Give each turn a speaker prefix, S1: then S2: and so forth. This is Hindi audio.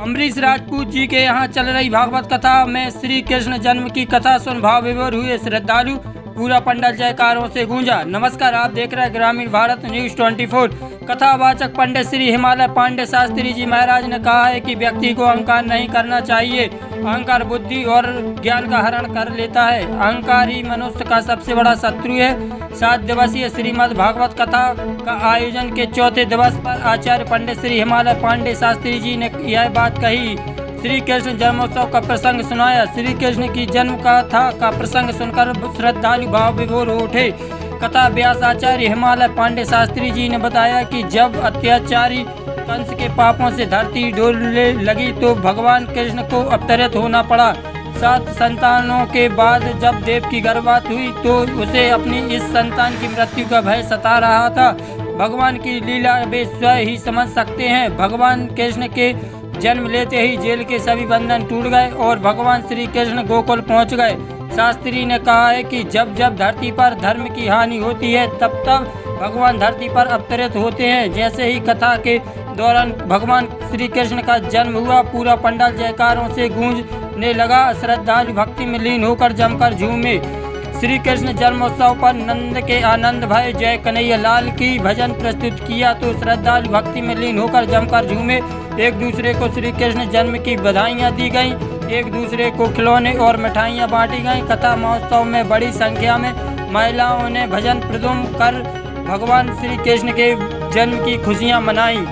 S1: अमरीश राजपूत जी के यहाँ चल रही भागवत कथा में श्री कृष्ण जन्म की कथा सुन भाव विभोर हुए श्रद्धालु। पूरा पंडाल जयकारों से गूंजा। नमस्कार, आप देख रहे हैं ग्रामीण भारत न्यूज 24। कथावाचक पंडित श्री हिमालय पांडे शास्त्री जी महाराज ने कहा है कि व्यक्ति को अहंकार नहीं करना चाहिए। अहंकार बुद्धि और ज्ञान का हरण कर लेता है। अहंकार ही मनुष्य का सबसे बड़ा शत्रु है। 7 दिवसीय श्रीमद् भागवत कथा का आयोजन के चौथे दिवस पर आचार्य पंडित श्री हिमालय पांडे शास्त्री जी ने यह बात कही। श्री कृष्ण जन्मोत्सव का प्रसंग सुनाया। श्री कृष्ण की जन्म कथा का प्रसंग सुनकर श्रद्धालु भाव विभोर हो उठे। कथा व्यास आचार्य हिमालय पांडे शास्त्री जी ने बताया कि जब अत्याचारी कंस के पापों से धरती डोलने लगी तो भगवान कृष्ण को अवतरित होना पड़ा। 7 संतानों के बाद जब देव की गर्भपात हुई तो उसे अपनी इस संतान की मृत्यु का भय सता रहा था। भगवान की लीला वे स्वयं ही समझ सकते हैं। भगवान कृष्ण के जन्म लेते ही जेल के सभी बंधन टूट गए और भगवान श्री कृष्ण गोकुल पहुंच गए। शास्त्री ने कहा है कि जब जब धरती पर धर्म की हानि होती है तब तब भगवान धरती पर अवतरित होते हैं। जैसे ही कथा के दौरान भगवान श्री कृष्ण का जन्म हुआ, पूरा पंडाल जयकारों से गूंजने लगा। श्रद्धालु भक्ति में लीन होकर जमकर झूमे। श्री कृष्ण जन्मोत्सव पर नंद के आनंद भाई जय कन्हैया लाल की भजन प्रस्तुत किया तो श्रद्धालु भक्ति में लीन होकर जमकर झूमे। एक दूसरे को श्री कृष्ण जन्म की बधाइयाँ दी गईं। एक दूसरे को खिलौने और मिठाइयाँ बांटी गईं। कथा महोत्सव में बड़ी संख्या में महिलाओं ने भजन प्रदुम कर भगवान श्री कृष्ण के जन्म की खुशियाँ मनाई।